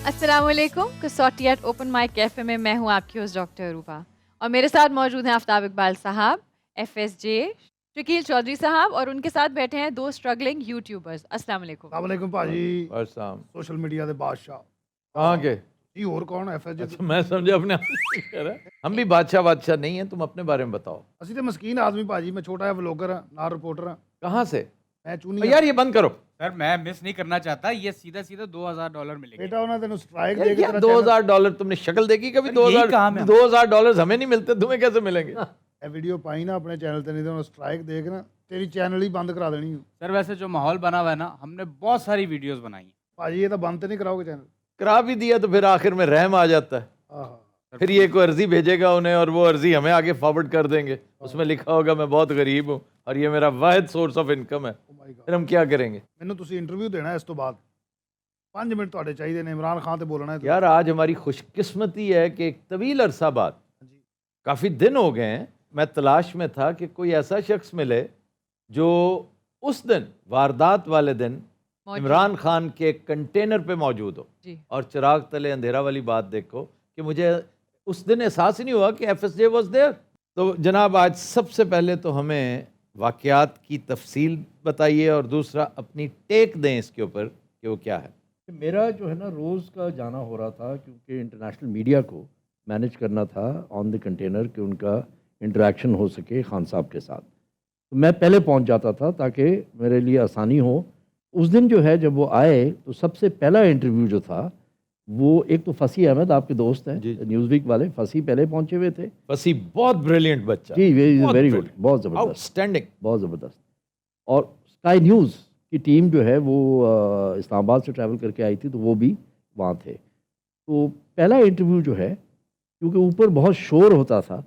السلام علیکم. کسوٹی at open mic cafe میں میں ہوں آپ کی ہوسٹ ڈاکٹر عروبہ اور میرے ساتھ موجود ہیں آفتاب اقبال صاحب, F S J, Shakeel Chaudhry صاحب اور ان کے ساتھ بیٹھے ہیں دو اسٹرگلنگ یوٹیوبرز. السلام علیکم. السلام علیکم بھاجی. السلام. سوشل میڈیا دے بادشاہ کہاں کے جی اور کون ایف ایس جی؟ اچھا میں سمجھا اپنے ہم بھی بادشاہ نہیں ہیں, تم اپنے بارے میں بتاؤ. اسی تے مسکین آدمی بھاجی, میں چھوٹا ہے ولاگر ہاں, نہ رپورٹر ہاں. کہاں سے میں چونی یار, یہ بند کرو سر میں مس نہیں کرنا چاہتا, یہ سیدھا $2000 ملیں گے. بیٹا انہوں نے تینوں سٹرائک دے کے یار. تیرا $2000 تم نے شکل دیکھی کبھی؟ یہی کام ہے. $2000 ہمیں نہیں ملتے, تمہیں کیسے ملیں گے؟ اے ویڈیو پائی نا اپنے چینل تے, نہیں تو سٹرائک دے کے نا تیری چینل ہی بند کرا دینی. سر ویسے جو ماحول بنا ہوا ہے نا, ہم نے بہت ساری ویڈیوز بنائی ہیں. بھاجی یہ تو بند تے نہیں کراؤ گے چینل؟ کرا بھی دیا تو پھر آخر میں رحم آ جاتا ہے. پھر یہ کوئی عرضی بھیجے گا انہیں اور وہ عرضی ہمیں آگے فارورڈ کر دیں گے, اس میں لکھا ہوگا میں بہت غریب ہوں اور یہ میرا واحد سورس آف انکم ہے. پھر ہم کیا کریں گے؟ مینوں تسی انٹرویو دینا ہے اس تو بعد 5 منٹ تواڈے چاہیے نے, عمران خان تے بولنا ہے. یار آج ہماری خوش قسمتی ہے کہ ایک طویل عرصہ بعد, کافی دن ہو گئے ہیں, میں تلاش میں تھا کہ کوئی ایسا شخص ملے جو اس دن واردات والے دن عمران خان کے کنٹینر پہ موجود ہو. اور چراغ تلے اندھیرا والی بات دیکھو کہ مجھے اس دن احساس ہی نہیں ہوا کہ F S J was there. تو جناب آج سب سے پہلے تو ہمیں واقعات کی تفصیل بتائیے اور دوسرا اپنی ٹیک دیں اس کے اوپر کہ وہ کیا ہے. میرا جو ہے نا روز کا جانا ہو رہا تھا, کیونکہ انٹرنیشنل میڈیا کو مینیج کرنا تھا آن دی کنٹینر کہ ان کا انٹریکشن ہو سکے خان صاحب کے ساتھ. تو میں پہلے پہنچ جاتا تھا تاکہ میرے لیے آسانی ہو. اس دن جو ہے جب وہ آئے تو سب سے پہلا انٹرویو جو تھا وہ ایک تو فصیح احمد آپ کے دوست ہیں نیوز ویک والے, فصیح پہلے پہنچے ہوئے تھے. فصیح بہت بریلینٹ بچہ, جی ویری گڈ, بہت زبردست, آؤٹسٹینڈنگ, بہت زبردست. اور اسکائی نیوز کی ٹیم جو ہے وہ اسلام آباد سے ٹریول کر کے آئی تھی, تو وہ بھی وہاں تھے. تو پہلا انٹرویو جو ہے, کیونکہ اوپر بہت شور ہوتا تھا,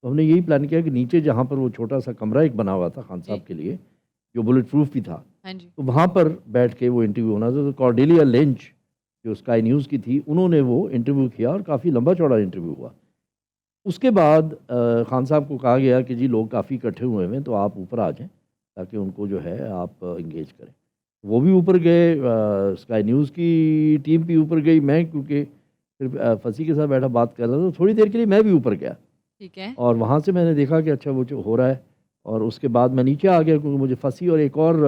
تو ہم نے یہی پلان کیا کہ نیچے جہاں پر وہ چھوٹا سا کمرہ ایک بنا ہوا تھا خان صاحب کے لیے جو بلٹ پروف بھی تھا, تو وہاں پر بیٹھ کے وہ انٹرویو ہونا تھا. تو کارڈیلیا لنچ جو اسکائی نیوز کی تھی, انہوں نے وہ انٹرویو کیا اور کافی لمبا چوڑا انٹرویو ہوا. اس کے بعد خان صاحب کو کہا گیا کہ جی لوگ کافی اکٹھے ہوئے ہیں تو آپ اوپر آ جائیں تاکہ ان کو جو ہے آپ انگیج کریں. وہ بھی اوپر گئے, اسکائی نیوز کی ٹیم بھی اوپر گئی, میں کیونکہ پھر فصیح کے ساتھ بیٹھا بات کر رہا تھا, تو تھوڑی دیر کے لیے میں بھی اوپر گیا. ٹھیک ہے. اور وہاں سے میں نے دیکھا کہ اچھا وہ جو ہو رہا ہے, اور اس کے بعد میں نیچے آ گیا کیونکہ مجھے فصیح اور ایک اور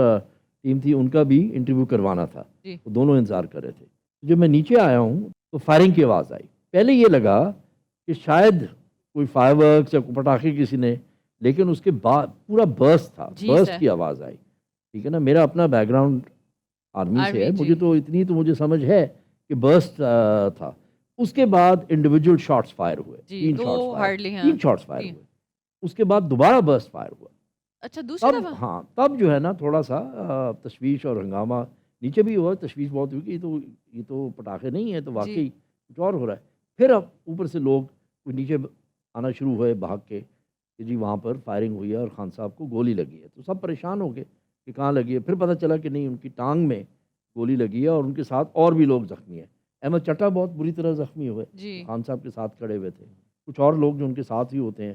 ٹیم تھی ان کا بھی انٹرویو کروانا تھا. وہ دونوں انتظار کر رہے تھے. جب میں نیچے آیا ہوں تو فائرنگ کی آواز آئی. پہلے یہ لگا کہ شاید کوئی فائر ورکس یا کوئی پٹاخے کسی نے, لیکن اس کے بعد پورا برسٹ تھا, برسٹ کی آواز آئی. ٹھیک ہے نا, میرا اپنا بیک گراؤنڈ آرمی سے ہے, مجھے تو اتنی تو مجھے سمجھ ہے کہ برسٹ تھا. اس کے بعد انڈیویجول شاٹس فائر ہوئے, 3 شاٹس فائر ہوئے. اس کے بعد دوبارہ برسٹ فائر ہوا. اچھا دوسری دفعہ؟ ہاں, تب جو ہے نا تھوڑا سا تشویش اور ہنگامہ نیچے بھی ہوا, تشویش بہت ہوئی کہ یہ تو پٹاخے نہیں ہے, تو واقعی کچھ اور ہو رہا ہے. پھر اب اوپر سے لوگ نیچے آنا شروع ہوئے بھاگ کے کہ جی وہاں پر فائرنگ ہوئی ہے اور خان صاحب کو گولی لگی ہے. تو سب پریشان ہو گئے کہ کہاں لگی ہے. پھر پتہ چلا کہ نہیں, ان کی ٹانگ میں گولی لگی ہے اور ان کے ساتھ اور بھی لوگ زخمی ہیں. احمد چٹا بہت بری طرح زخمی ہوئے, خان صاحب کے ساتھ کھڑے ہوئے تھے. کچھ اور لوگ جو ان کے ساتھ ہی ہوتے ہیں.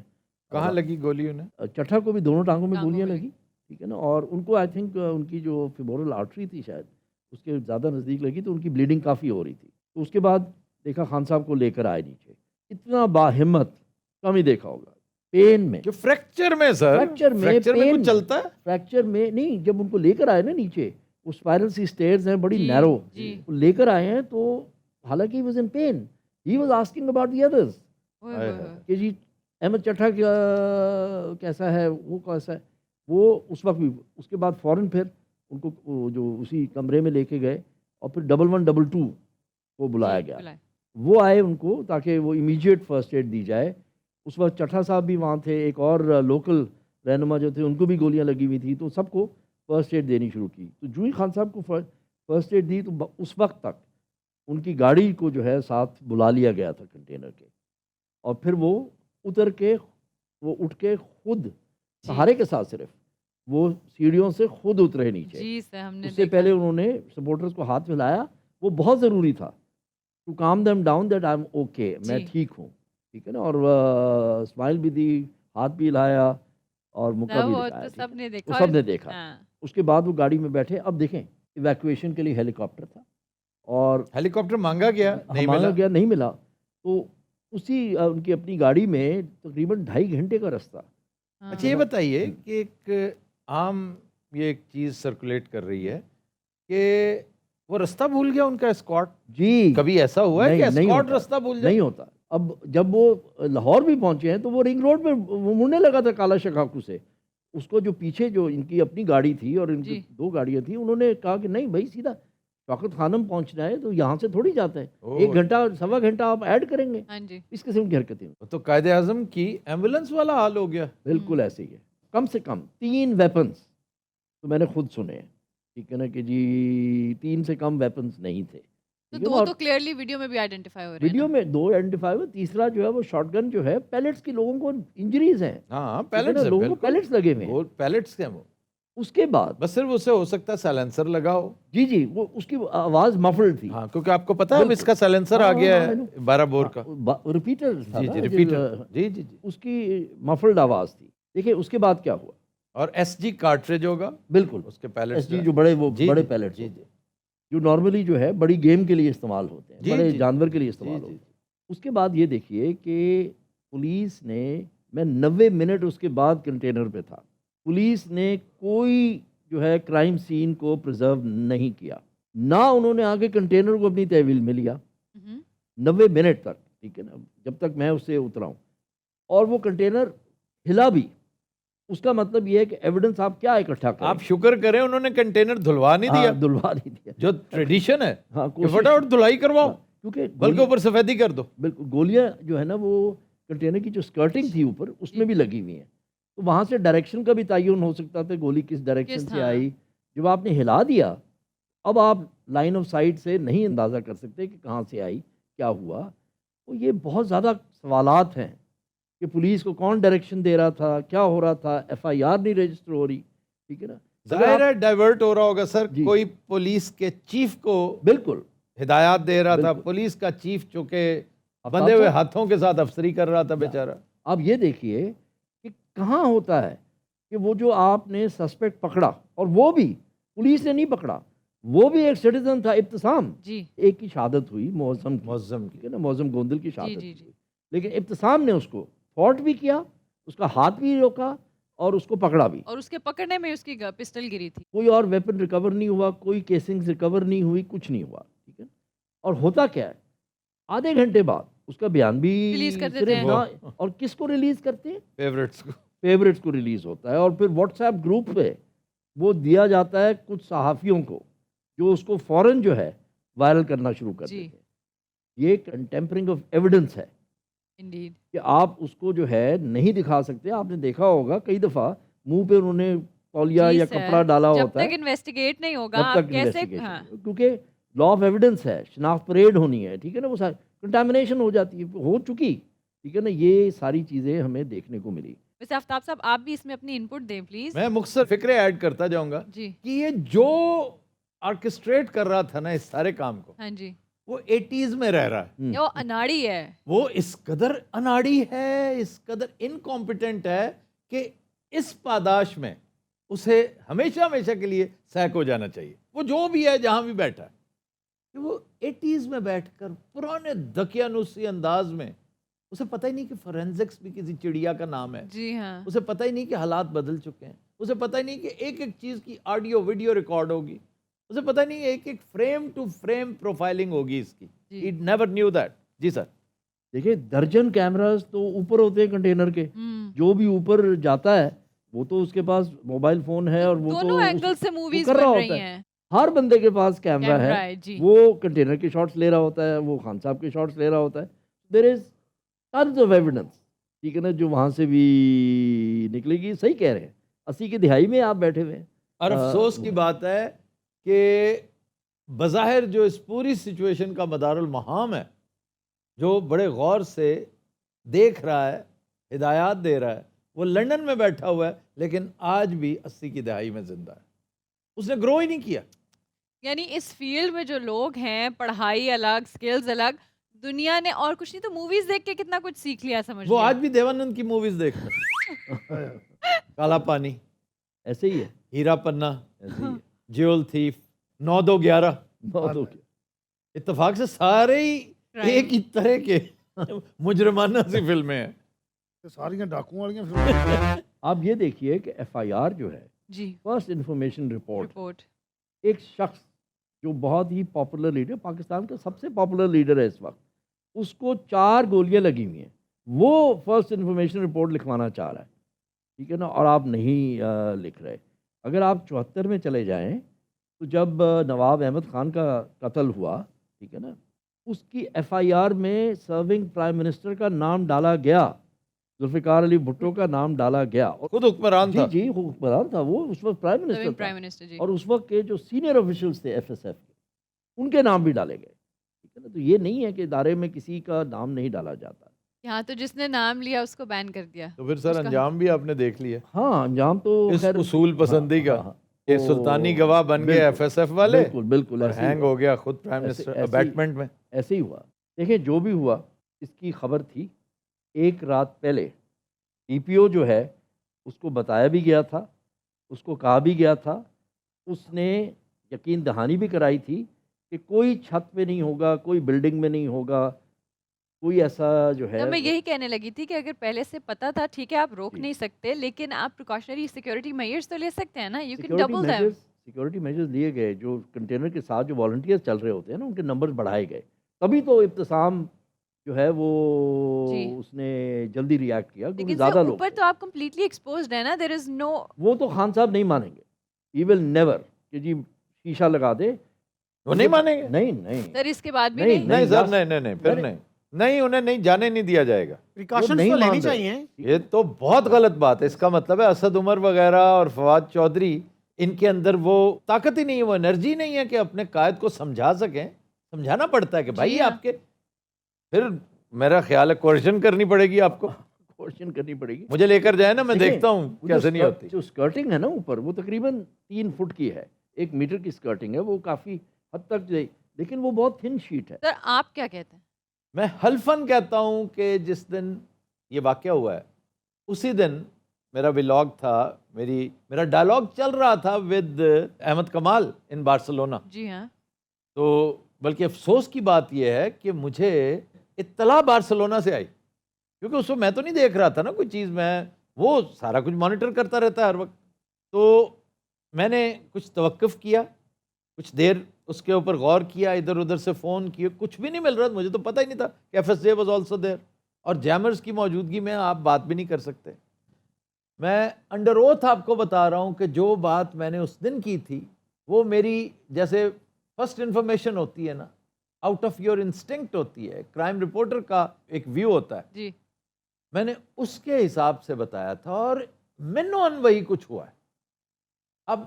کہاں لگی گولی انہیں؟ چٹا کو بھی دونوں ٹانگوں میں گولیاں لگی. ٹھیک ہے نا, اور ان کو آئی تھنک ان کی جو فیمورل آرٹری تھی شاید اس کے زیادہ نزدیک لگی, تو ان کی بلیڈنگ کافی ہو رہی تھی. تو اس کے بعد دیکھا خان صاحب کو لے کر آئے نیچے. اتنا باہمت کم ہی دیکھا ہوگا. پین میں, فریکچر میں سر, فریکچر میں کچھ چلتا ہے, فریکچر میں نہیں. جب ان کو لے کر آئے نا نیچے, وہ اسپائرل سی اسٹیئرز ہیں بڑی نیرو, لے کر آئے ہیں, تو حالانکہ he was in pain, he was asking about the others کہ جی احمد چٹھا کیسا ہے, وہ کیسا ہے. وہ اس وقت بھی, اس کے بعد فوراً پھر ان کو جو اسی کمرے میں لے کے گئے اور پھر 1112 کو بلایا گیا. وہ آئے ان کو تاکہ وہ امیجیٹ فرسٹ ایڈ دی جائے. اس وقت چٹھا صاحب بھی وہاں تھے, ایک اور لوکل رہنما جو تھے ان کو بھی گولیاں لگی ہوئی تھی, تو سب کو فرسٹ ایڈ دینی شروع کی. تو جو ہی خان صاحب کو فرسٹ ایڈ دی تو اس وقت تک ان کی گاڑی کو جو ہے ساتھ بلا لیا گیا تھا کنٹینر کے, اور پھر وہ اتر کے, وہ اٹھ کے خود سہارے کے ساتھ صرف وہ سیڑھیوں سے خود اترے نیچے. اس سے پہلے انہوں نے سپورٹرز کو ہاتھ ملایا, وہ بہت ضروری تھا to calm them down that I am okay, میں ٹھیک ہوں. ٹھیک ہے نا, اور اسمائل بھی دی, ہاتھ بھی ہلایا اور مکہ بھی دکھایا. سب نے دیکھا. اس کے بعد وہ گاڑی میں بیٹھے. اب دیکھیں ایویکویشن کے لیے ہیلی کاپٹر تھا اور ہیلی کاپٹر مانگا گیا نہیں مانگا ملا. گیا, نہیں ملا. تو اسی ان کی اپنی گاڑی میں تقریباً 2.5 گھنٹے کا رستہ. ہاں. اچھا یہ بتائیے کہ ایک عام یہ ایک چیز سرکولیٹ کر رہی ہے کہ وہ رستہ بھول گیا ان کا اسکواڈ. جی کبھی ایسا ہوا ہے کہ نہیں اسکواڈ ہوتا. رستہ بھول جائے؟ نہیں ہوتا. اب جب وہ لاہور بھی پہنچے ہیں تو وہ رنگ روڈ پہ وہ مڑنے لگا تھا کالا شکاکو سے. اس کو جو پیچھے جو ان کی اپنی گاڑی تھی اور ان کی جی. 2 گاڑیاں تھیں, انہوں نے کہا کہ نہیں بھائی سیدھا شوکت خانم پہنچنا ہے تو یہاں سے تھوڑی جاتا ہے, 1 گھنٹہ 1.25 گھنٹہ آپ ایڈ کریں گے. ہاں جی. اس قسم کی حرکتیں. وہ تو قائد اعظم کی ایمبولنس والا حال ہو گیا. بالکل ایسے ہی ہے. کم سے کم 3 ویپنز تو میں نے خود سنے ہیں, ٹھیک ہے نا, کہ جی 3 سے کم ویپنز نہیں تھے. تو ٹھیک ہے نا, 2 اور تو کلیئرلی ویڈیو میں بھی آئیڈینٹیفائی ہو رہے ہیں. ویڈیو میں 2 آئیڈینٹیفائی ہوئے, تیسرا جو ہے وہ شاٹ گن جو ہے پیلٹس کی لوگوں کو انجریز ہیں. ہاں ٹھیک ہے نا, پیلٹس لوگوں کو پیلٹس لگے ہوئے ہیں. وہ پیلٹس کے وہ اس کے بعد بس صرف اسے ہو سکتا ہے سائلنسر لگاؤ. جی جی وہ اس کی آواز مفلڈ تھی. ہاں کیونکہ آپ کو پتا ہے اب اس کا سائلنسر آ گیا ہے 12 بور کا. ریپیٹر جی جی ریپیٹر. جی جی جی. اس کی مفلڈ آواز تھی. دیکھیں اس کے بعد کیا ہوا. اور ایس جی کارٹریج ہوگا بالکل اس کے پیلٹس جی, جو بڑے وہ بڑے پیلٹس جی جی جو نارملی جو ہے بڑی گیم کے لیے استعمال ہوتے ہیں, جی, بڑے جی, جانور کے لیے جی, استعمال جی, ہوتے ہیں. اس کے بعد یہ دیکھیے کہ پولیس نے, میں 90 منٹ اس کے بعد کنٹینر پہ تھا, پولیس نے کوئی جو ہے کرائم سین کو پرزرو نہیں کیا, نہ انہوں نے آگے کنٹینر کو اپنی تحویل میں لیا 90 منٹ تک. ٹھیک ہے نا, جب تک میں اس سے اترا ہوں. اور وہ کنٹینر ہلا بھی. اس کا مطلب یہ ہے کہ ایویڈنس آپ کیا اکٹھا کریں. آپ شکر کریں انہوں نے کنٹینر دھلوا نہیں دیا. دلوا نہیں دیا. جو ٹریڈیشن ہے ہاں کہ فٹافٹ دھلائی کرواؤ, کیونکہ بلکہ اوپر سفیدی کر دو. بالکل گولیاں جو ہے نا وہ کنٹینر کی جو اسکرٹنگ تھی اوپر اس میں بھی لگی ہوئی ہیں, تو وہاں سے ڈائریکشن کا بھی تعین ہو سکتا تھا گولی کس ڈائریکشن سے آئی. جب آپ نے ہلا دیا, اب آپ لائن آف سائٹ سے نہیں اندازہ کر سکتے کہ کہاں سے آئی, کیا ہوا. تو یہ بہت زیادہ سوالات ہیں کہ پولیس کو کون ڈائریکشن دے رہا تھا, کیا ہو رہا تھا, ایف آئی آر نہیں رجسٹر ہو رہی. ٹھیک ہے نا, ظاہر ہے ڈائیورٹ ہو رہا ہوگا سر, جی. کوئی پولیس کے چیف کو بالکل ہدایات دے رہا تھا. بالکل. پولیس کا چیف چونکہ بندے ہوئے ہاتھوں کے ساتھ افسری کر رہا تھا بیچارہ. آپ یہ دیکھیے کہ کہاں ہوتا ہے کہ وہ جو آپ نے سسپیکٹ پکڑا, اور وہ بھی پولیس نے نہیں پکڑا, وہ بھی ایک سٹیزن تھا, ابتسام. جی ایک کی شہادت ہوئی معظم کی, معظم ٹھیک ہے نا, معظم گوندل کی جی شہادت جی ہوئی. جی. لیکن ابتسام نے اس کو فورٹ بھی کیا, اس کا ہاتھ بھی روکا اور اس کو پکڑا بھی. اور اس کے پکڑنے میں اس کی پسٹل گری تھی. کوئی اور ویپن ریکور نہیں ہوا, کوئی کیسنگ ریکور نہیں ہوئی, کچھ نہیں ہوا. ٹھیک ہے, اور ہوتا کیا ہے, آدھے گھنٹے بعد اس کا بیان بھی ریلیز کر دیتے صرف ہیں. نہ, اور کس کو ریلیز کرتے ہیں, فیورٹس کو. فیورٹس کو ریلیز ہوتا ہے. اور پھر واٹس ایپ گروپ پہ وہ دیا جاتا ہے کچھ صحافیوں کو, جو اس کو فوراً جو ہے وائرل کرنا شروع کر دیتے ہیں. یہ کنٹمپرنگ آف ایویڈنس ہے انڈیڈ. کہ آپ اس کو جو ہے نہیں دکھا سکتے. آپ نے دیکھا ہوگا کئی دفعہ منہ پہ انہوں نے تولیہ یا کپڑا ڈالا ہوتا ہے, جب تک انویسٹیگیٹ نہیں ہوگا جب آپ تک کیسے. انویسٹیگیشن, کیونکہ لا آف ایویڈنس ہے, شناخت پریڈ ہونی ہے. ٹھیک ہے نا, وہ ساری کنٹامنیشن ہو جاتی ہے, ہو چکی. ٹھیک ہے نا, یہ ساری چیزیں ہمیں دیکھنے کو ملی. ویسے آفتاب صاحب آپ بھی اس میں اپنی انپٹ دیں پلیز. میں مختصر فکرے ایڈ کرتا جاؤں گا جی. کہ یہ جو آرکسٹریٹ کر رہا تھا نا اس سارے کام کو, ہاں جی. وہ 80s میں رہ رہا ہے. وہ اناڑی ہے. وہ اس قدر اناڑی ہے, اس قدر انکمپیٹنٹ ہے کہ اس پاداش میں اسے ہمیشہ ہمیشہ کے لیے سیک ہو جانا چاہیے. وہ جو بھی ہے جہاں بھی بیٹھا ہے, کہ وہ 80s میں بیٹھ کر پرانے دقیانوسی انداز میں, اسے پتہ ہی نہیں کہ فورینزکس بھی کسی چڑیا کا نام ہے. جی ہاں. اسے پتہ ہی نہیں کہ حالات بدل چکے ہیں. اسے پتہ ہی نہیں کہ ایک ایک چیز کی آڈیو ویڈیو ریکارڈ ہوگی. اسے پتہ نہیں ایک ایک فریم ٹو فریم پروفائلنگ ہوگی اس کی. He never knew that. جی سر. دیکھیں درجن کیمراز تو اوپر ہوتے ہیں کنٹینر کے, جو بھی اوپر جاتا ہے وہ تو اس کے پاس موبائل فون ہے, اور وہ دونوں اینگل سے موویز کر رہا بن ہوتا رہی ہے. ہیں. ہر بندے کے پاس کیمرہ ہے, جی. وہ کنٹینر کے شاٹس لے رہا ہوتا ہے, وہ خان صاحب کے شاٹس لے رہا ہوتا ہے. دیر از ٹنز آف ایویڈنس. ٹھیک ہے نا, جو وہاں سے بھی نکلے گی. صحیح کہہ رہے ہیں, 80 کی دہائی میں آپ بیٹھے ہوئے ہیں. اور افسوس کی بات ہے کہ بظاہر جو اس پوری سچویشن کا مدار المہام ہے, جو بڑے غور سے دیکھ رہا ہے, ہدایات دے رہا ہے, وہ لندن میں بیٹھا ہوا ہے, لیکن آج بھی 80 کی دہائی میں زندہ ہے. اس نے گرو ہی نہیں کیا. یعنی اس فیلڈ میں جو لوگ ہیں, پڑھائی الگ, سکلز الگ, دنیا نے اور کچھ نہیں تو موویز دیکھ کے کتنا کچھ سیکھ لیا, سمجھ وہ لیا. آج بھی دیوانند کی موویز دیکھتے ہیں. کالا پانی, ایسے ہی ہے, ہیرا پنا, ایسے ہی ہے. جیول تھیف, 9-2-11. اتفاق سے سارے ہی ایک ہی طرح کے مجرمانہ سی فلمیں ہیں. ساریاں ڈاکوں والیاں فلمیں. آپ یہ دیکھیے کہ ایف آئی آر جو ہے جی فرسٹ انفارمیشن رپورٹ، رپورٹ ایک شخص جو بہت ہی پاپولر لیڈر، پاکستان کا سب سے پاپولر لیڈر ہے اس وقت، اس کو 4 گولیاں لگی ہوئی ہیں، وہ فرسٹ انفارمیشن رپورٹ لکھوانا چاہ رہا ہے، ٹھیک ہے نا، اور آپ نہیں لکھ رہے. اگر آپ 74 میں چلے جائیں تو جب نواب احمد خان کا قتل ہوا، ٹھیک ہے نا، اس کی ایف آئی آر میں سرونگ پرائم منسٹر کا نام ڈالا گیا، ذوالفقار علی بھٹو کا نام ڈالا گیا، اور خود حکمران تھا. جی حکمران تھا وہ، اس وقت پرائم منسٹر تھا، پرائم منسٹر جی. اور اس وقت کے جو سینئر آفیشلز تھے ایف ایس ایف کے، ان کے نام بھی ڈالے گئے، ٹھیک ہے نا. تو یہ نہیں ہے کہ ادارے میں کسی کا نام نہیں ڈالا جاتا. یہاں تو جس نے نام لیا اس کو بین کر دیا. تو پھر سر انجام بھی آپ نے دیکھ لیا ہاں انجام تو اس خیر اصول پسندی کا. کہ تو سلطانی گواہ بن گئے ایف ایس ایف والے، بالکل بالکل اور ایسے ہی ہینگ ہوا. ہو گیا خود پرائم منسٹر ابیٹمنٹ میں. ایسے ہی ہوا. دیکھیں جو بھی ہوا، اس کی خبر تھی ایک رات پہلے. ڈی پی او جو ہے اس کو بتایا بھی گیا تھا، اس کو کہا بھی گیا تھا، اس نے یقین دہانی بھی کرائی تھی کہ کوئی چھت پہ نہیں ہوگا، کوئی بلڈنگ میں نہیں ہوگا، کوئی ایسا جو ہے. تو میں یہی کہنے لگی تھی کہ اگر پہلے سے پتا تھا ٹھیک ہے آپ روک جی. نہیں سکتے، لیکن آپ پریکاشنری سیکیورٹی میجرز تو لے سکتے ہیں نا. You can security double them. Measures, security measures لیے گئے. جو کنٹینر کے ساتھ جو والنٹیئر چل رہے ہوتے ہیں نا، ان کے نمبر بڑھائے گئے. تبھی تو ابتسام جو ہے وہ جی. اس نے جلدی ریاکٹ کیا، کیونکہ لیکن زیادہ لوگ اوپر تھے. تو آپ کمپلیٹلی ایکسپوزڈ ہیں نا. دیر از نو. وہ تو خان صاحب نہیں مانیں گے، ہی ول نیور کہ جی شیشہ لگا دے. وہ نہیں مانیں گے. نہیں نہیں سر اس کے بعد بھی نہیں، نہیں. نہیں سر، لاسٹ- نہیں پھر نہیں انہیں نہیں جانے نہیں دیا جائے گا. پریکاشنز نہیں تو لینی مان رہے. چاہیے. یہ تو بہت غلط بات ہے. اس کا مطلب ہے اسد عمر وغیرہ اور فواد چودھری، ان کے اندر وہ طاقت ہی نہیں ہے، وہ انرجی نہیں ہے کہ اپنے قائد کو سمجھا سکیں. سمجھانا پڑتا ہے کہ بھائی جی ہاں. آپ کے، پھر میرا خیال ہے کوششن کرنی پڑے گی آپ کو. کوشچن کرنی پڑے گی. مجھے لے کر جائے نا، میں دیکھیں، دیکھتا ہوں وہ جو کیسے نہیں ہوتی. جو سکرٹنگ ہے نا اوپر، وہ تقریباً 3 فٹ کی ہے، 1 میٹر کی سکرٹنگ ہے، وہ کافی حد تک گئی، لیکن وہ بہت تھن شیٹ ہے. سر آپ کیا کہتے ہیں؟ میں حلفاً کہتا ہوں کہ جس دن یہ واقعہ ہوا ہے اسی دن میرا ولاگ تھا، میرا ڈائلاگ چل رہا تھا with Ahmed Kamal in Barcelona. جی ہاں. تو بلکہ افسوس کی بات یہ ہے کہ مجھے اطلاع بارسلونا سے آئی، کیونکہ اس وقت میں تو نہیں دیکھ رہا تھا نا کوئی چیز، میں وہ سارا کچھ مانیٹر کرتا رہتا ہے ہر وقت. تو میں نے کچھ توقف کیا، کچھ دیر اس کے اوپر غور کیا، ادھر ادھر سے فون کیے، کچھ بھی نہیں مل رہا. مجھے تو پتہ ہی نہیں تھا کہ F S J was also there, اور جیمرز کی موجودگی میں آپ بات بھی نہیں کر سکتے. میں انڈر اوتھ آپ کو بتا رہا ہوں کہ جو بات میں نے اس دن کی تھی وہ میری جیسے فرسٹ انفارمیشن ہوتی ہے نا، آؤٹ آف یور انسٹنکٹ ہوتی ہے، کرائم رپورٹر کا ایک ویو ہوتا ہے. جی. میں نے اس کے حساب سے بتایا تھا اور منوان وہی کچھ ہوا ہے. اب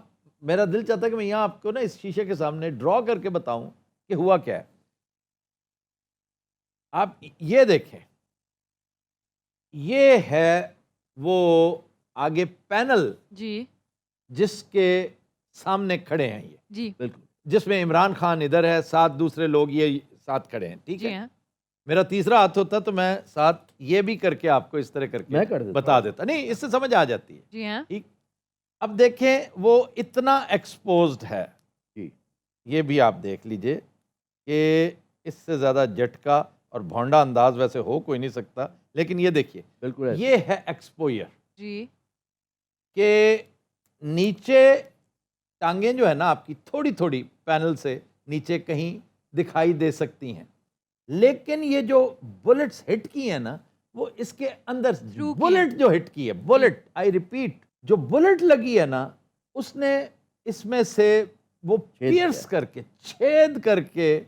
میرا دل چاہتا ہے کہ میں یہاں آپ کو نا اس شیشے کے سامنے ڈرا کر کے بتاؤں کہ ہوا کیا ہے. آپ یہ دیکھیں، یہ ہے وہ آگے پینل جی. جس کے سامنے کھڑے ہیں، یہ جی. بالکل. جس میں عمران خان ادھر ہے، 7 دوسرے لوگ یہ ساتھ کھڑے ہیں. ٹھیک جی ہے، ہاں. میرا تیسرا ہاتھ ہوتا تو میں ساتھ یہ بھی کر کے آپ کو اس طرح کر میں کے کر دیتا بتا دیتا. نہیں، اس سے سمجھ آ جاتی ہے. جی ہاں. ٹھیک. اب دیکھیں وہ اتنا ایکسپوزڈ ہے، جی. یہ بھی آپ دیکھ لیجئے کہ اس سے زیادہ جھٹکا اور بھونڈا انداز ویسے ہو کوئی نہیں سکتا. لیکن یہ دیکھیے، بالکل ایسے. یہ ہے ایکسپوئر جی. کہ نیچے ٹانگیں جو ہے نا آپ کی تھوڑی تھوڑی پینل سے نیچے کہیں دکھائی دے سکتی ہیں، لیکن یہ جو بلٹس ہٹ کی ہیں نا وہ اس کے اندر، Through کی بلٹ جو ہٹ کی ہے، بلٹ، آئی ریپیٹ، جو بلٹ لگی ہے نا اس نے اس میں سے وہ پیئرس کر کے، چھید کر کے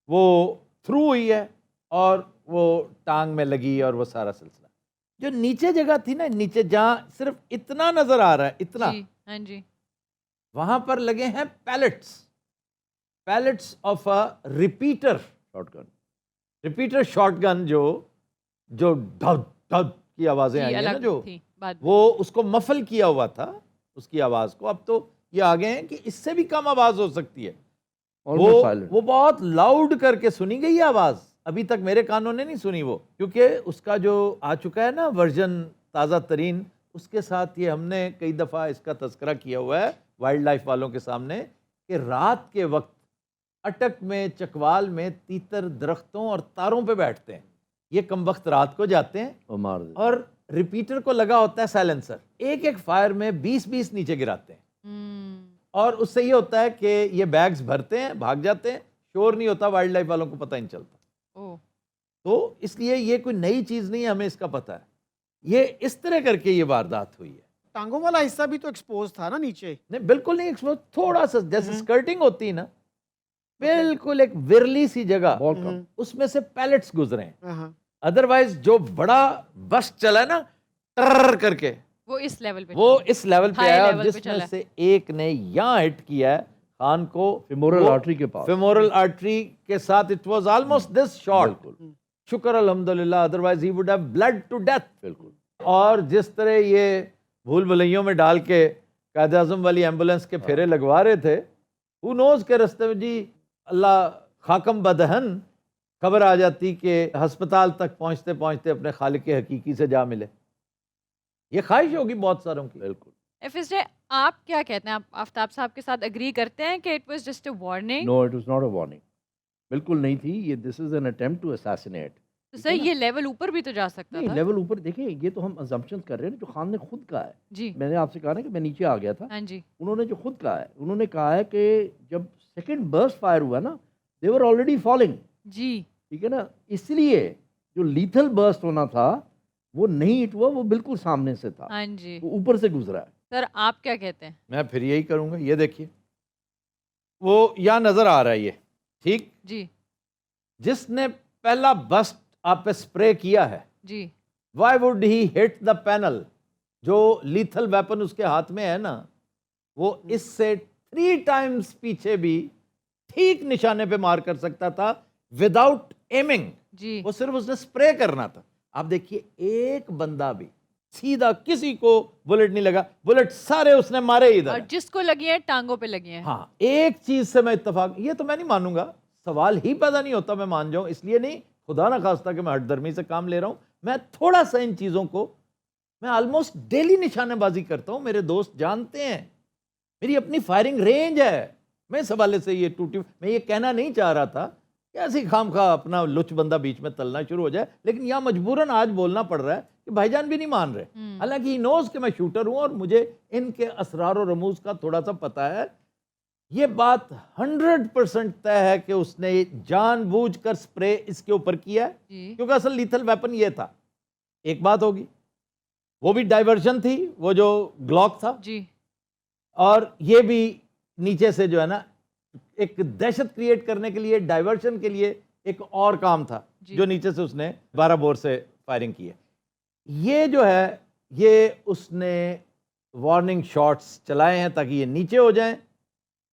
وہ تھرو ہوئی ہے اور وہ ٹانگ میں لگی اور وہ سارا سلسلہ. جو نیچے جگہ تھی نا، نیچے جہاں صرف اتنا نظر آ رہا ہے، اتنا، جی ہاں. جی. وہاں پر لگے ہیں pellets of a repeater shotgun. Repeater shotgun, جو ڈھب ڈھب کی آوازیں آئی ہیں نا، جو تھی بعد میں. وہ اس کو مفل کیا ہوا تھا اس کی آواز کو. اب تو یہ آگے ہیں کہ اس سے بھی کم آواز ہو سکتی ہے. Almost silent. وہ بہت لاؤڈ کر کے سنی گئی آواز، ابھی تک میرے کانوں نے نہیں سنی وہ، کیونکہ اس کا جو آ چکا ہے نا ورژن تازہ ترین، اس کے ساتھ یہ ہم نے کئی دفعہ اس کا تذکرہ کیا ہوا ہے وائلڈ لائف والوں کے سامنے کہ رات کے وقت اٹک میں چکوال میں تیتر درختوں اور تاروں پہ بیٹھتے ہیں. یہ کم وقت رات کو جاتے ہیں اور مار دے. اور ریپیٹر کو لگا ہوتا ہے سائلنسر, ایک ایک فائر میں 20 نیچے گراتے ہیں, اور اس سے یہ ہوتا ہے کہ یہ بیگز بھرتے ہیں, بھاگ جاتے ہیں, شور نہیں ہوتا, وائلڈ لائف والوں کو پتہ نہیں چلتا. تو اس لیے یہ کوئی نئی چیز نہیں ہے, ہمیں اس کا پتہ ہے. یہ اس طرح کر کے یہ واردات ہوئی ہے. ٹانگوں والا حصہ بھی تو ایکسپوز تھا نا نیچے. نہیں بالکل نہیں ایکسپوز, تھوڑا سا جیسے سکرٹنگ ہوتی ہے نا, بالکل ایک ورلی سی جگہ, بہت کم. اس میں سے پیلٹس گزرے ہیں. ہاں ادروائز جو بڑا بس چلا ہے نا ٹر کر کے, وہ اس لیول پہ وہ اس لیول پہ High آیا, اور level پہ جس میں چلا. سے ایک نے یہاں ہٹ کیا ہے خان کو فیمورل آرٹری کے پاس, فیمورل آرٹری کے ساتھ, it was almost this short. بالکل شکر الحمدللہ, otherwise he would have bled to death. بالکل. اور جس طرح یہ بھول بھلیوں میں ڈال کے قائد اعظم والی ایمبولینس کے پھیرے لگوا رہے تھے, ہو نوز کے رستے میں جی اللہ خاکم بدہن خبر آ جاتی کہ ہسپتال تک پہنچتے پہنچتے اپنے خالق حقیقی سے جا ملے. یہ خواہش ہوگی بہت ساروں کی. بالکل. FSJ, آپ کیا کہتے ہیں, آپ آفتاب صاحب کے ساتھ اگری کرتے ہیں کہ it was just a warning? No, it was not a warning, بالکل نہیں تھی یہ. This is an attempt to assassinate. تو سر یہ لیول اوپر بھی تو جا سکتا نہیں, تھا. لیول اوپر دیکھیں, یہ تو ہم ازمپشن کر رہے ہیں جو خان نے خود کہا ہے. جی میں نے آپ سے کہا نا کہ میں نیچے آ گیا تھا, ہاں جی, انہوں نے جو خود کہا ہے, انہوں نے کہا ہے کہ جب سیکنڈ برسٹ فائر ہوا نا, دے ور آلریڈی فالنگ. جی ٹھیک ہے نا, اس لیے جو لیتھل برسٹ ہونا تھا وہ نہیں ہوا, وہ بالکل سامنے سے تھا, ہاں جی. وہ اوپر سے گزرا ہے. سر آپ کیا کہتے ہیں؟ میں پھر یہی کروں گا. یہ دیکھیے وہ یہاں نظر آ رہا ہے یہ, ٹھیک, جی جس نے پہلا بسٹ آپ پہ اسپرے کیا ہے, جی why would he hit the panel? جو لیتھل ویپن اس کے ہاتھ میں ہے نا, وہ اس سے 3 ٹائمز پیچھے بھی ٹھیک نشانے پہ مار کر سکتا تھا وداؤٹ ایمنگ. جی وہ صرف اس نے اسپرے کرنا تھا. آپ دیکھیے ایک بندہ بھی سیدھا کسی کو بلٹ نہیں لگا, بلٹ سارے اس نے مارے ادھر. اور جس کو لگی ہیں ٹانگوں پہ لگی ہیں. ہاں, ایک چیز سے میں اتفاق, یہ تو میں نہیں مانوں گا, سوال ہی پیدا نہیں ہوتا میں مان جاؤں, اس لیے نہیں, خدا نہ خواستہ کہ میں ہٹ درمی سے کام لے رہا ہوں, میں تھوڑا سا ان چیزوں کو میں آلموسٹ ڈیلی نشانے بازی کرتا ہوں. میرے دوست جانتے ہیں میری اپنی فائرنگ رینج ہے. میں اس حوالے سے یہ ٹوٹی, میں یہ کہنا نہیں چاہ رہا تھا کہ ایسی خام خواہ اپنا لچ بندہ بیچ میں تلنا شروع ہو جائے, لیکن یہاں مجبوراً آج بولنا پڑ رہا ہے کہ بھائی جان بھی نہیں مان رہے. حالانکہ ہی نوز کہ میں شوٹر ہوں اور مجھے ان کے اسرار و رموز کا تھوڑا سا پتہ ہے. یہ بات 100% طے ہے کہ اس نے جان بوجھ کر سپرے اس کے اوپر کیا ہے, جی کیونکہ اصل لیتھل ویپن یہ تھا. ایک بات ہوگی, وہ بھی ڈائیورژن تھی, وہ جو گلاک تھا, جی اور یہ بھی نیچے سے جو ہے نا ایک دہشت کریٹ کرنے کے لیے, ڈائیورشن کے لیے ایک اور کام تھا جو نیچے سے اس نے 12 بور سے فائرنگ کی ہے. یہ جو ہے یہ اس نے وارننگ شاٹس چلائے ہیں تاکہ یہ نیچے ہو جائیں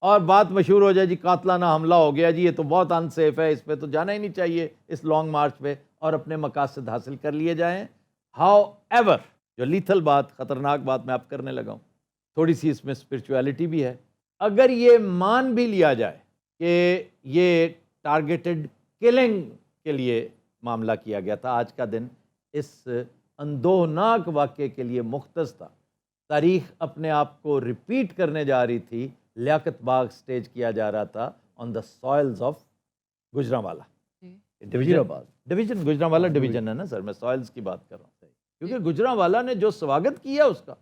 اور بات مشہور ہو جائے جی قاتلانہ حملہ ہو گیا جی, یہ تو بہت ان سیف ہے, اس پہ تو جانا ہی نہیں چاہیے اس لانگ مارچ پہ, اور اپنے مقاصد حاصل کر لیے جائیں. ہاؤ ایور جو لیتھل بات, خطرناک بات میں آپ کرنے لگا ہوں, تھوڑی سی اس میں اسپرچویلٹی بھی ہے. اگر یہ مان بھی لیا جائے کہ یہ ٹارگیٹڈ کلنگ کے لیے معاملہ کیا گیا تھا, آج کا دن اس اندوہناک واقعے کے لیے مختص تھا. تاریخ اپنے آپ کو ریپیٹ کرنے جا رہی تھی, لیاقت باغ سٹیج کیا جا رہا تھا on the soils of Gujranwala division. Gujranwala division ہے نا سر, میں سوائلز کی بات کر رہا ہوں, کیونکہ گجرانوالہ نے جو سواگت کیا اس کا,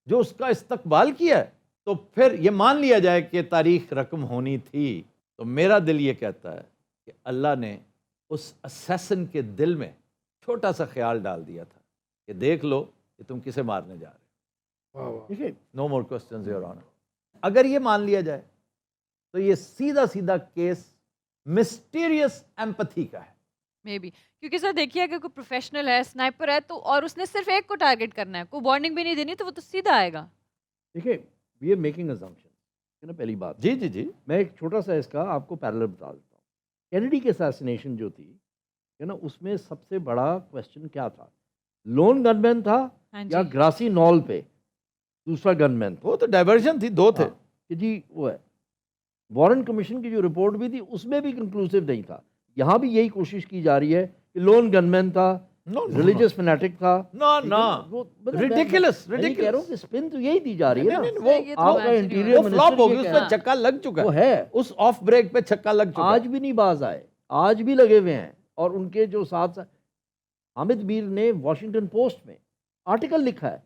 جو اس کا استقبال کیا ہے, تو پھر یہ مان لیا جائے کہ تاریخ رقم ہونی تھی. تو میرا دل یہ کہتا ہے کہ اللہ نے اس اسیسن کے دل میں چھوٹا سا خیال ڈال دیا تھا کہ دیکھ لو کہ تم کسے مارنے جا رہے. دیکھیں, نو مور کوسچنز یور آنر. اگر یہ مان لیا جائے تو یہ سیدھا سیدھا کیس مسٹیریس ایمپتھی کا ہے. مے بی کیونکہ سر دیکھیے اگر کوئی پروفیشنل ہے, سنائپر ہے, تو اور اس نے صرف ایک کو ٹارگیٹ کرنا ہے, کوئی وارننگ بھی نہیں دینی, تو وہ تو سیدھا آئے گا. دیکھیں, وی آر میکنگ assumption, پہلی بات. جی جی جی, میں ایک چھوٹا سا اس کا آپ کو پیرلل بتا دیتا ہوں. کینیڈی کے اساسینیشن جو تھی نا, اس میں سب سے بڑا کوشچن کیا تھا, لون گن مین تھا یا گراسی نال پہ دوسرا گن مین تھا؟ وہ تو ڈائیورژن تھی, دو تھے کہ جی وہ ہے. وارن کمیشن کی جو رپورٹ بھی تھی اس میں بھی کنکلوسیو نہیں تھا. یہاں بھی یہی کوشش کی جا رہی ہے کہ لون گن مین تھا, No, no, ریلیجس فنیٹک تھا. No, ٹھیک ہے no. نا؟ وہ مطلب Ridiculous, میں یہ کہہ رہا ہوں کہ اسپن تو یہی دی جا رہی ہے نا. نہیں، نہیں، یہ تو آپ کا imagine انٹیریئر وہ فلاپ ہو گئی, اس منسٹر پہ چکا لگ چکا وہ ہے. اس آف بریک پہ چھکا لگ چکا آج بھی نہیں باز آئے, آج بھی لگے ہوئے ہیں. اور ان کے جو ساتھ حامد میر نے واشنگٹن پوسٹ میں آرٹیکل لکھا ہے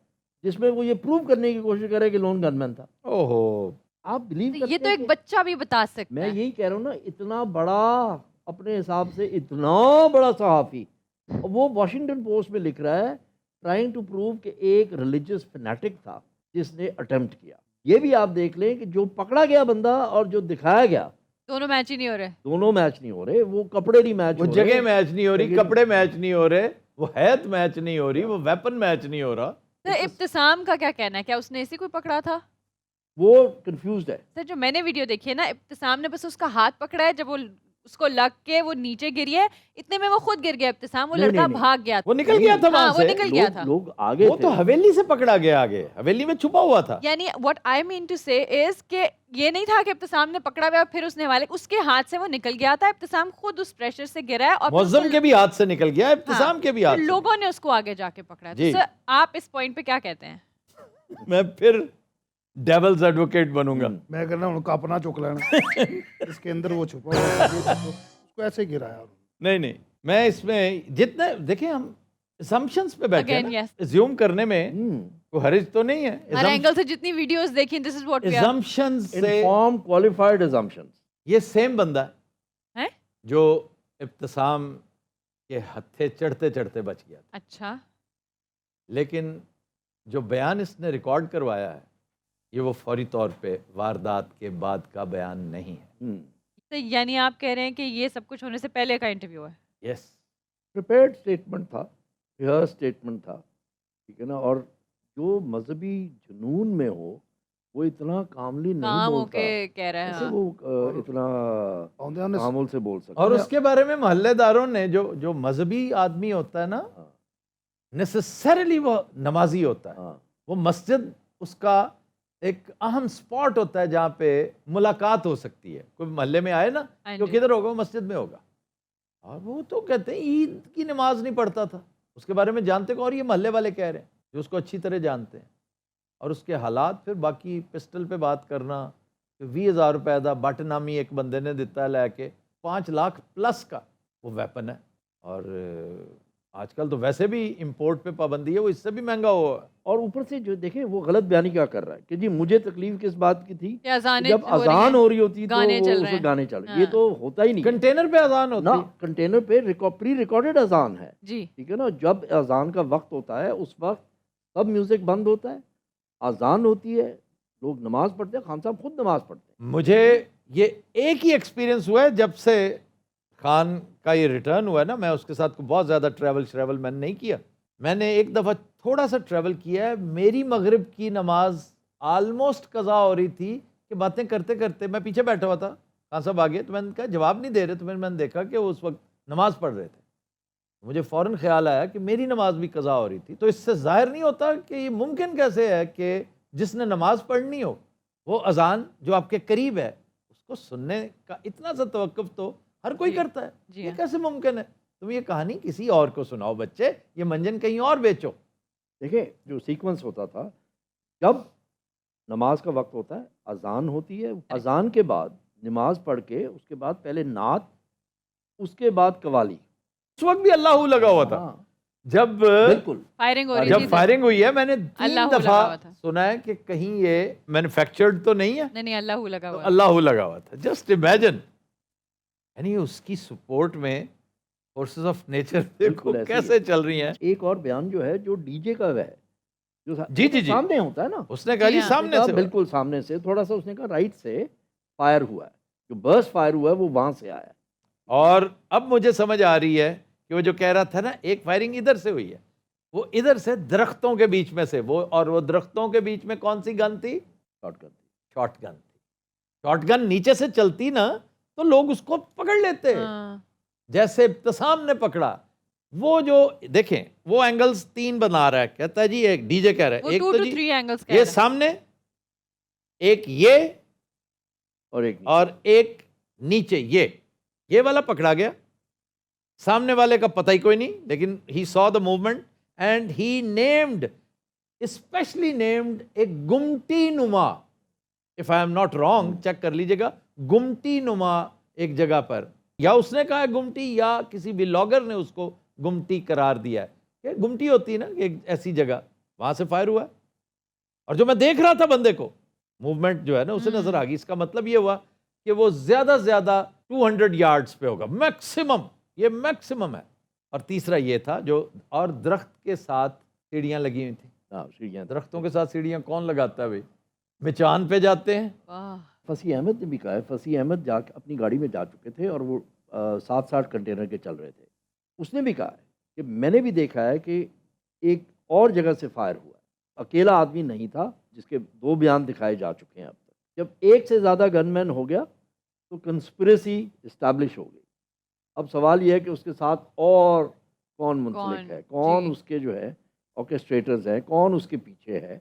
جس میں وہ یہ پروو کرنے کی کوشش کرے کہ لون گن مین تھا. اوہو, آپ بلیو کرتے یہ تو ہیں ایک کہ بچہ بھی بتا سکتا میں ہے. یہی کہہ رہا ہوں نا, اتنا بڑا اپنے حساب سے اتنا بڑا صحافی, وہ واشنگٹن پوسٹ میں لکھ رہا ہے ٹرائنگ ٹو پروو کہ ایک ریلیجس فنیٹک تھا جس نے اٹیمپٹ کیا. یہ بھی آپ دیکھ لیں کہ جو پکڑا گیا بندہ اور جو دکھایا گیا دونوں میچ ہی نہیں ہو رہے. دونوں میچ نہیں ہو رہے. وہ کپڑے نہیں میچ وہ ہو رہے, جگہ میچ نہیں ہو رہی, جگہ کپڑے میچ نہیں ہو رہے, وہ حیت میچ نہیں ہو رہی, وہ ویپن میچ نہیں ہو رہا. سر ابتسام کا کیا کہنا ہے, کیا اس نے اسی کو پکڑا تھا؟ وہ کنفیوزڈ ہے. سر جو میں نے ویڈیو دیکھی ہے نا, ابتسام نے بس اس کا ہاتھ پکڑا ہے, جب وہ اس کو لگ کے وہ نیچے گری ہے اتنے میں وہ خود گر گیا ابتسام. وہ نہیں، لڑکا نہیں، بھاگ گیا. وہ نکل گیا تھا ہاں وہاں وہ سے, نکل گیا تھا. لوگ آگے وہ تھے. تو حویلی سے پکڑا گیا, آگے حویلی میں چھپا ہوا تھا. یعنی واٹ آئی مین ٹو سے از کہ یہ نہیں تھا کہ ابتسام نے پکڑا ہوا پھر اس نے حوالے, اس کے ہاتھ سے وہ نکل گیا تھا. ابتسام خود اس پریشر سے گرا ہے اور پھر اس معظم کو- کے بھی ہاتھ سے نکل گیا, ابتسام کے بھی ہاتھ پھر سے. لوگوں نے اس کو آگے جا کے پکڑا. جی. تو سر آپ اس پوائنٹ پہ کیا کہتے ہیں؟ میں پھر ڈیولز ایڈوکیٹ بنوں گا. میں کہنا ان کا اپنا چک لینا اس کے اندر وہ چھپا ہوا ہے, اس کو ایسے گرایا. نہیں نہیں, میں اس میں جتنے دیکھیں ہم assumptions پہ بیٹھے Again, ہیں, yes. assume کرنے میں کوئی حرج تو نہیں ہے. ہر اینگل سے جتنی ویڈیوز دیکھی this is what we are. assumptions سے انفارم کوالیفائڈ assumptions. یہ سیم بندہ ہیں؟ جو ابتسام کے ہتھے چڑھتے چڑھتے بچ گیا تھا, اچھا لیکن جو بیان اس نے ریکارڈ کروایا ہے یہ وہ فوری طور پہ واردات کے بعد کا بیان نہیں ہے. تو یعنی آپ کہہ رہے ہیں کہ یہ سب کچھ ہونے سے پہلے کا انٹرویو ہے. یس, پریپیئرڈ اسٹیٹمنٹ تھا, ریہرس اسٹیٹمنٹ تھا, ٹھیک ہے نا. اور جو مذہبی جنون میں ہو وہ اتنا کاملی نہیں کام ہو بولتا کے کہہ رہے ایسے ہیں. وہ اتنا آندے آنے تعامل سے بول سکتا اور ہے. اس کے بارے میں محلے داروں نے جو مذہبی آدمی ہوتا ہے نا, نیسسریلی وہ نمازی ہوتا ہے. ہاں. وہ مسجد اس کا ایک اہم سپاٹ ہوتا ہے جہاں پہ ملاقات ہو سکتی ہے. کوئی محلے میں آئے نا, ہاں جو جی. کدھر ہوگا, وہ مسجد میں ہوگا. اور وہ تو کہتے ہیں عید کی نماز نہیں پڑھتا تھا, اس کے بارے میں جانتے کو, اور یہ محلے والے کہہ رہے ہیں جو اس کو اچھی طرح جانتے ہیں. اور اس کے حالات پھر باقی پسٹل پہ بات کرنا کہ 20,000 روپے دا بٹ نامی ایک بندے نے دیتا ہے لے کے 5 لاکھ پلس کا وہ ویپن ہے. اور آج کل تو ویسے بھی امپورٹ پہ پابندی ہے, وہ اس سے بھی مہنگا ہوا ہے. اور اوپر سے جو دیکھیں وہ غلط بیانی کیا کر رہا ہے کہ جی مجھے تکلیف کس بات کی تھی, کہ اذانیں جب ہو رہی ہیں. اذان ہو رہی ہوتی تو گانے وہ چل اس رہے میں ہیں. گانے چل رہے. ہاں. یہ تو ہوتا ہی نہیں کنٹینر پہ اذان ہوتی نا. ہے. کنٹینر پہ پری ریکارڈڈ اذان ہے, جی ٹھیک ہے نا. جب اذان کا وقت ہوتا ہے اس وقت سب میوزک بند ہوتا ہے, اذان ہوتی ہے, لوگ نماز پڑھتے ہیں, خان صاحب خود نماز پڑھتے ہیں. مجھے یہ ایک ہی ایکسپیرینس ہوا ہے جب سے خان کا یہ ریٹرن ہوا ہے نا. میں اس کے ساتھ بہت زیادہ ٹریول میں نے نہیں کیا. میں نے ایک دفعہ تھوڑا سا ٹریول کیا ہے. میری مغرب کی نماز آلموسٹ قضا ہو رہی تھی کہ باتیں کرتے کرتے میں پیچھے بیٹھا ہوا تھا, خان صاحب آگے, تو میں نے کہا جواب نہیں دے رہے, تو میں نے دیکھا کہ وہ اس وقت نماز پڑھ رہے تھے. مجھے فوراً خیال آیا کہ میری نماز بھی قضا ہو رہی تھی. تو اس سے ظاہر نہیں ہوتا کہ یہ ممکن کیسے ہے کہ جس نے نماز پڑھنی ہو وہ اذان جو آپ کے قریب ہے اس کو سننے کا اتنا سا توقف تو ہر کوئی جی. کرتا ہے. جی یہ ہاں. کیسے ممکن ہے؟ تم یہ کہانی کسی اور کو سناؤ بچے, یہ منجن کہیں اور بیچو. دیکھیں جو سیکوینس ہوتا تھا, جب نماز کا وقت ہوتا ہے, اذان ہوتی ہے, اذان کے بعد نماز پڑھ کے اس کے بعد پہلے نعت, اس کے بعد قوالی. اس وقت بھی اللہ لگا ہوا تھا. ہاں, جب بالکل. فائرنگ ہو رہی جب تھی. فائرنگ ہوئی ہے میں نے 3 اللہ لگا دفعہ ہوا تھا. سنا ہے کہ کہیں یہ مینوفیکچرڈ تو نہیں ہے, نہیں اللہ لگا تو ہوا. اللہ لگا ہوا تھا. جسٹ امیجن, یعنی اس کی سپورٹ میں فورسز آف نیچر دیکھو بالکل ایسے ہی کیسے چل رہی ہیں. ایک اور بیان جو ہے جو ڈی جے کا ہے, جو جی جی جی, سامنے ہوتا ہے نا, اس نے کہا جی جی ہاں. سامنے سے. بالکل سامنے سے, تھوڑا سا اس نے کہا رائٹ سے فائر ہوا ہے, جو برس فائر ہوا ہے وہ وہاں سے آیا ہے. اور اب مجھے سمجھ آ رہی ہے کہ وہ جو کہہ رہا تھا نا ایک فائرنگ ادھر سے ہوئی ہے, وہ ادھر سے درختوں کے بیچ میں سے, وہ درختوں کے بیچ میں کون سی گن تھی؟ شارٹ کر دی. شارٹ گن تھی. شارٹ گن نیچے سے چلتی نا تو لوگ اس کو پکڑ لیتے, ہاں. جیسے ابتسام نے پکڑا. وہ جو دیکھیں وہ اینگلز 3 بنا رہا ہے, کہتا ہے جی ایک ڈی جے کہہ رہا ہے, وہ ایک 2 تو to جی 3 اینگلز یہ سامنے, ایک یہ, اور ایک اور ایک نیچے. یہ والا پکڑا گیا. سامنے والے کا پتہ ہی کوئی نہیں, لیکن ہی saw the movement and he named, especially named ایک گمٹی نما, if I am not wrong, check کر لیجئے گا, گمٹی نما ایک جگہ پر, یا اس نے کہا ہے گمٹی یا کسی بھی لاگر نے اس کو گمٹی قرار دیا ہے, کہ گمٹی ہوتی ہے نا ایک ایسی جگہ, وہاں سے فائر ہوا ہے. اور جو میں دیکھ رہا تھا بندے کو, موومنٹ جو ہے نا اسے نظر آ گئی. اس کا مطلب یہ ہوا کہ وہ زیادہ زیادہ 200 یارڈز پہ ہوگا میکسیمم, یہ میکسیمم ہے. اور تیسرا یہ تھا جو, اور درخت کے ساتھ سیڑھیاں لگی ہوئی تھیں. سیڑھیاں, درختوں کے ساتھ سیڑھیاں کون لگاتا ہے بھائی؟ مچان پہ جاتے ہیں. فصیح احمد نے بھی کہا ہے, فصیح احمد جا کے اپنی گاڑی میں جا چکے تھے اور وہ 7-8 کنٹینر کے چل رہے تھے. اس نے بھی کہا ہے کہ میں نے بھی دیکھا ہے کہ ایک اور جگہ سے فائر ہوا ہے, اکیلا آدمی نہیں تھا, جس کے 2 بیان دکھائے جا چکے ہیں اب تک. جب ایک سے زیادہ گن مین ہو گیا تو کنسپریسی اسٹیبلش ہو گئی. اب سوال یہ ہے کہ اس کے ساتھ اور کون منسلک ہے, کون اس کے جو ہے آرکیسٹریٹرز ہیں, کون اس کے پیچھے ہے.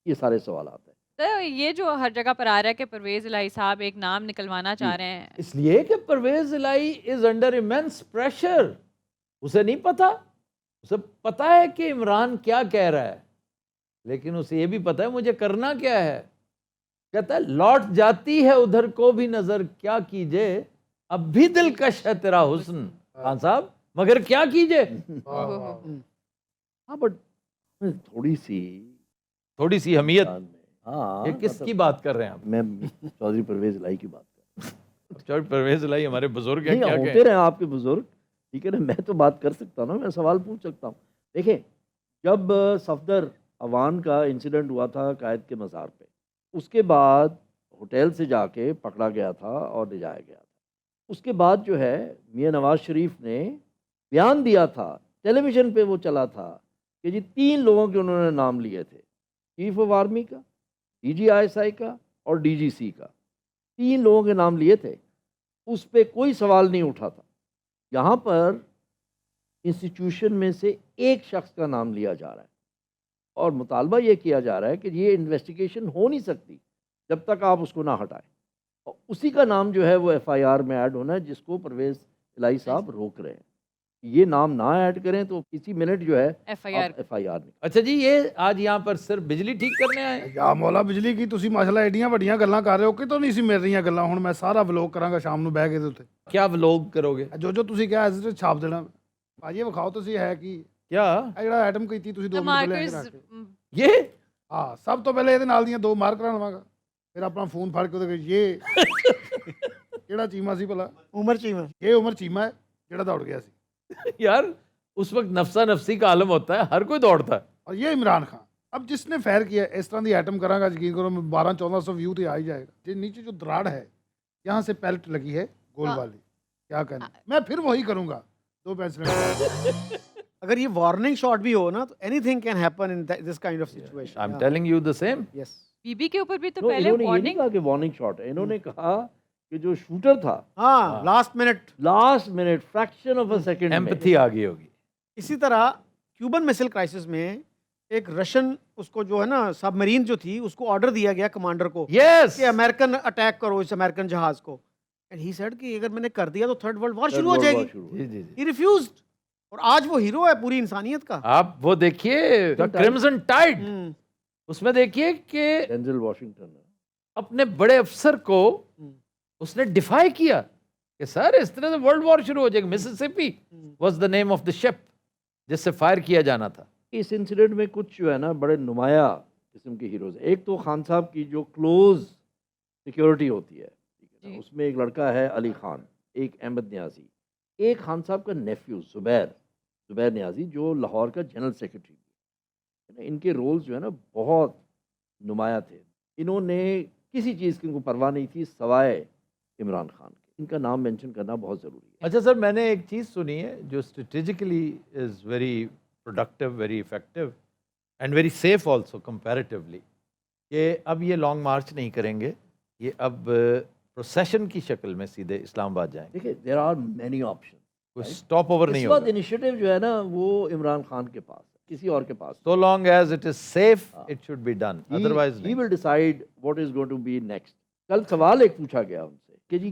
یہ سارے سوالات ہیں. تو یہ جو ہر جگہ پر آ رہا ہے کہ پرویز الہی صاحب ایک نام نکلوانا چاہ رہے ہیں, اس لیے کہ پرویز الہی از انڈر امینس پریشر. اسے نہیں پتا, اسے پتا ہے کہ عمران کیا کہہ رہا ہے, لیکن اسے یہ بھی پتا ہے مجھے کرنا کیا ہے. کہتا ہے لوٹ جاتی ہے ادھر کو بھی نظر, کیا کیجے اب بھی دلکش ہے تیرا حسن خان صاحب, مگر کیا کیجے. ہاں بٹ تھوڑی سی حمیت. ہاں یہ کس کی بات کر رہے ہیں آپ؟ میں چودھری پرویز الہی کی بات کر رہا ہوں. چودھری پرویز الہی ہمارے بزرگ ہیں, کیا ہوتے رہے آپ کے بزرگ, ٹھیک ہے نا, میں تو بات کر سکتا ہوں, میں سوال پوچھ سکتا ہوں. دیکھیں, جب صفدر اوان کا انسیڈنٹ ہوا تھا قائد کے مزار پہ, اس کے بعد ہوٹل سے جا کے پکڑا گیا تھا اور لے جایا گیا تھا. اس کے بعد جو ہے میاں نواز شریف نے بیان دیا تھا, ٹیلی ویژن پہ وہ چلا تھا, کہ جی 3 لوگوں کے انہوں نے نام لیے تھے, چیف آف آرمی کا, D G I S I کا اور ڈی جی سی کا. 3 لوگوں کے نام لیے تھے, اس پہ کوئی سوال نہیں اٹھا تھا. یہاں پر انسٹیٹیوشن میں سے ایک شخص کا نام لیا جا رہا ہے, اور مطالبہ یہ کیا جا رہا ہے کہ یہ انویسٹیگیشن ہو نہیں سکتی جب تک آپ اس کو نہ ہٹائیں. اور اسی کا نام جو ہے وہ ایف آئی آر میں ایڈ ہونا ہے, جس کو پرویز الہی صاحب روک رہے ہیں. یہ نام نہ ایڈ کریں تو کسی منٹ جو ہے ایف آئی آر نہیں. اچھا جی, یہ آج یہاں پر صرف بجلی ٹھیک کرنے آئے؟ یا مولا ਬਿਜਲੀ ਕੀ ਤੁਸੀਂ ਮਸਲਾ ਐਡੀਆਂ ਵੱਡੀਆਂ ਗੱਲਾਂ ਕਰ ਰਹੇ ਹੋ, ਕਿਤੋਂ ਨਹੀਂ ਸੀ ਮਿਲ ਰਹੀਆਂ ਗੱਲਾਂ. ਹੁਣ ਮੈਂ ਸਾਰਾ ਵਲੋਗ ਕਰਾਂਗਾ ਸ਼ਾਮ ਨੂੰ ਬਹਿ ਕੇ ਦੇ ਉੱਤੇ. کیا ولاگ کرو گے؟ ਜੋ ਤੁਸੀਂ ਕਿਹਾ ਇਸ ਤੇ ਛਾਪ ਦੇਣਾ. ਭਾਜੀ ਇਹ ਵਿਖਾਓ ਤੁਸੀਂ ਹੈ ਕੀ, کیا ਇਹ ਜਿਹੜਾ ਆਈਟਮ ਕੀਤੀ ਤੁਸੀਂ 2 ਮਿੰਟ ਪਹਿਲੇ ਰੱਖ ਕੇ. یہ ਹਾਂ, ਸਭ ਤੋਂ ਪਹਿਲੇ ਇਹਦੇ ਨਾਲ ਦੀਆਂ 2 ਮਾਰ ਕਰਾ ਲਵਾਂਗਾ, ਫਿਰ ਆਪਣਾ ਫੋਨ ਫੜ ਕੇ ਉਹਦੇ ਇਹ ਕਿਹੜਾ ਚੀਮਾ ਸੀ ਭਲਾ? عمر چیمہ. ਇਹ ਉਮਰ ਚੀਮਾ ਹੈ ਜਿਹੜਾ ਦੌੜ ਗਿਆ ਸੀ. یار اس وقت نفسا نفسی کا عالم ہوتا ہے, ہر کوئی دوڑتا ہے. اور یہ عمران خان, اب جس نے فائر کیا اس طرح دی آئٹم کراں گا, یقین کرو 1200-1400 ویو تو آ ہی جائے گا. یہ نیچے جو دراڑ ہے یہاں سے پیلٹ لگی ہے گول والی, کیا کہنا, میں پھر وہی کروں گا 2 پینسلیں. اگر یہ وارننگ شاٹ بھی ہو نا تو anything can happen in this kind of situation. I'm telling you the same. Yes. بی بی کے اوپر بھی تو No, پہلے انہوں نے یہ نہیں وارننگ. کہا کہ وارننگ شاٹ ہے, انہوں نے کہا کہ جو شوٹر تھا ہاں, last minute fraction of a second empathy آ گئی ہوگی. اسی طرح کیوبن میسل کرائسس میں ایک رشین, اس کو جو ہے نا سب مرین جو تھی, اس کو آرڈر دیا گیا کمانڈر کو یس, کہ امریکن اٹیک کرو اس امریکن جہاز کو. اینڈ ہی سیڈ کہ اگر میں نے کر دیا تو 3rd ورلڈ وار شروع ہو جائے گی. جی جی جی. ہی ریفیوزڈ, اور آج وہ ہیرو ہے پوری انسانیت کا. آپ وہ دیکھیے کرمزن ٹائڈ, اس میں دیکھیے کہ ڈینزل واشنگٹن اپنے بڑے افسر کو اس نے ڈیفائی کیا کہ سر اس طرح سے ورلڈ وار شروع ہو جائے گا. مسسپی was the name of the شپ جس سے فائر کیا جانا تھا. اس انسیڈنٹ میں کچھ جو ہے نا بڑے نمایاں قسم کے ہیروز ہیں. ایک تو خان صاحب کی جو کلوز سیکیورٹی ہوتی ہے, اس میں ایک لڑکا ہے علی خان, ایک احمد نیازی, ایک خان صاحب کا نیفیو زبیر نیازی جو لاہور کا جنرل سیکرٹری. ان کے رولز جو ہے نا بہت نمایاں تھے. انہوں نے کسی چیز کی ان کو پرواہ نہیں تھی سوائے عمران خان کے. ان کا نام مینشن کرنا بہت ضروری ہے. اچھا سر, میں نے ایک چیز سنی ہے جو strategically is very productive, very effective and very safe also comparatively, کہ اب یہ لانگ مارچ نہیں کریں گے, یہ اب پروسیشن کی شکل میں سیدھے اسلام آباد جائیں گے. دیکھیں دیر آر مینی آپشن. کوئی اسٹاپ اوور نہیں اس وقت ہوگا. انیشیٹو جو ہے نا وہ عمران خان کے پاس ہے, کسی اور کے پاس. So long as it is safe, it should be done. Otherwise he نہیں. will decide what is going to be next. کل سوال ایک پوچھا گیا ان سے کہ جی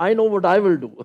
I know what I will do.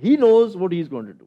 he knows what he is going to do.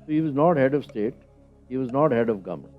So he was not head of state, he was not head of government.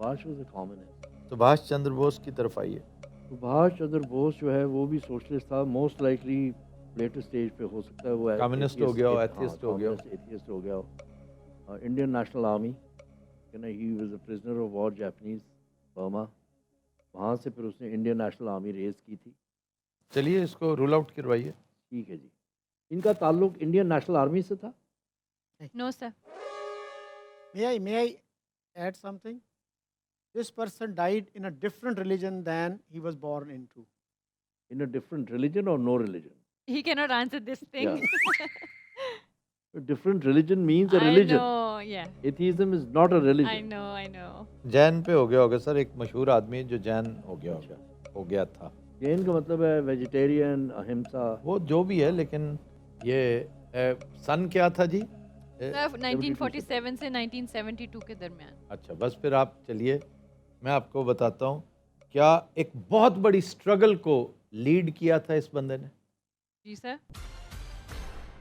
Vash was a communist. سبھاش چندر بوس کی طرف آئیے. سبھاش چندر بوس جو ہے وہ بھی socialist تھا. موسٹ لائکلی لیٹر سٹیج پہ ہو سکتا ہے وہ کمیونسٹ ہو گیا ہو, ایتھیسٹ ہو گیا ہو. ایتھیسٹ ہو گیا ہو. Indian National Army he was a prisoner of war Japanese Burma. وہاں سے پھر اس نے انڈین نیشنل آرمی ریز کی تھی. چلیے اس کو رول آؤٹ کروائیے. ٹھیک ہے جی. ان کا تعلق انڈین نیشنل آرمی سے تھا. نو سر. May I add something? This person died in a different religion than he was born into. In a different religion or no religion? He cannot answer this thing. A different religion means a I religion. know, yeah. Atheism is not a religion. I know. Jain پہ ہو گیا ہوگا سر. ایک مشہور آدمی جو جین ہو گیا ہوگا, ہو گیا تھا. جین کا مطلب ہے ویجیٹیرین, اہمسا. وہ جو بھی ہے, لیکن یہ سن کیا تھا جی؟ 1947 سے 1972 کے درمیان. اچھا, بس پھر آپ چلیے, میں آپ کو بتاتا ہوں. کیا ایک بہت بڑی سٹرگل کو لیڈ کیا تھا اس بندے نے؟ جی سر.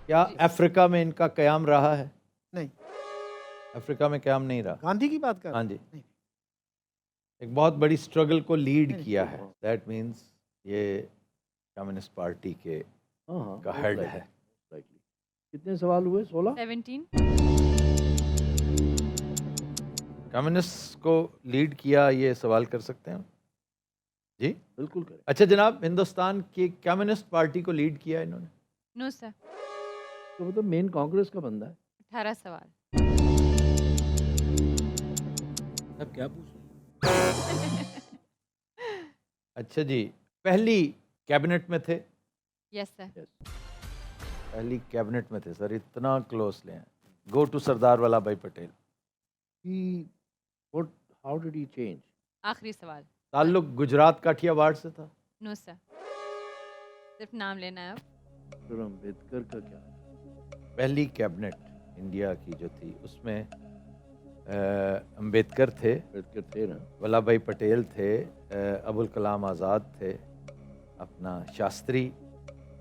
کیا افریقہ میں ان کا قیام رہا ہے؟ نہیں. افریقہ میں قیام نہیں رہا. گاندھی کی بات کر. ہاں جی. ایک بہت بڑی سٹرگل کو لیڈ کیا ہے. دیٹ مینس یہ کمیونسٹ پارٹی کے کا ہیڈ ہے. کتنے سوال ہوئے؟ 16. 17. کمیونسٹ کو لیڈ کیا, یہ سوال کر سکتے ہیں جی؟ بالکل کریں. اچھا جناب, ہندوستان کی کمیونسٹ پارٹی کو لیڈ کیا انہوں نے؟ نو سر. تو وہ تو مین کانگریس کا بندہ ہے. 18 سوال. اب کیا پوچھیں؟ اچھا جی, پہلی کیبنٹ میں تھے؟ یس سر. پہلی کیبنٹ میں تھے سر. اتنا کلوز لے ہیں. گو ٹو سردار ولابھ بھائی Patel. How did he change? آخری سوال. تعلق گجرات کاٹھیا واڑ سے تھا؟ نو سر. صرف نام لینا ہے اب. ڈاکٹر امبیڈکر کا کیا؟ پہلی کیبنٹ انڈیا کی جو تھی اس میں امبیڈکر تھے, امبیڈکر تھے نا, ولابھ بھائی پٹیل تھے, ابوالکلام آزاد تھے, اپنا Shastri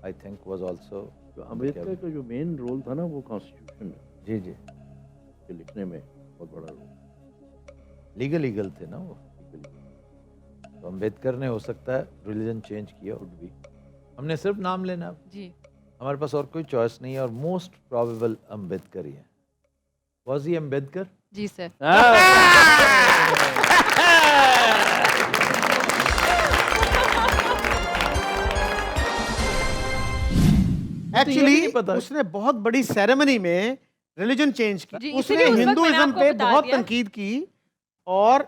I think was also. Ambedkar کا جو مین رول تھا نا وہ کانسٹیٹیوشن میں, جی جی, کے لکھنے میں بہت بڑا رول. لیگل تھے نا وہ. تو امبیڈکر نے ہو سکتا ہے ریلیجن چینج کیا. بھی ہم نے صرف نام لینا جی, ہمارے پاس اور کوئی چوائس نہیں ہے, اور موسٹ پروبیبل امبیڈکر ہی ہے. Was he Ambedkar? جی سر. ایکچولی اس نے بہت بڑی سیریمنی میں ریلیجن چینج کی. اس نے ہندوازم پہ بہت تنقید کی اور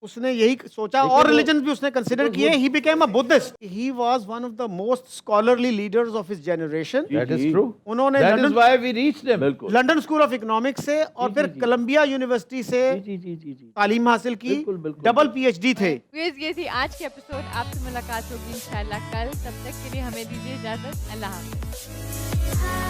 اس نے یہی سوچا, اور ریلیجن بھی اس نے کنسیڈر کیے. He became a Buddhist. He was one of the most scholarly leaders of his generation. That is true. انہوں نے That is why we reached them. London school of economics سے اور پھر کولمبیا یونیورسٹی سے تعلیم حاصل کی. ڈبل PhD تھے. یہ تھی آج کے ایپیسوڈ. آپ سے ملاقات ہوگی انشاءاللہ کل. تب تک کے لیے ہمیں دیجیے اجازت. اللہ حافظ.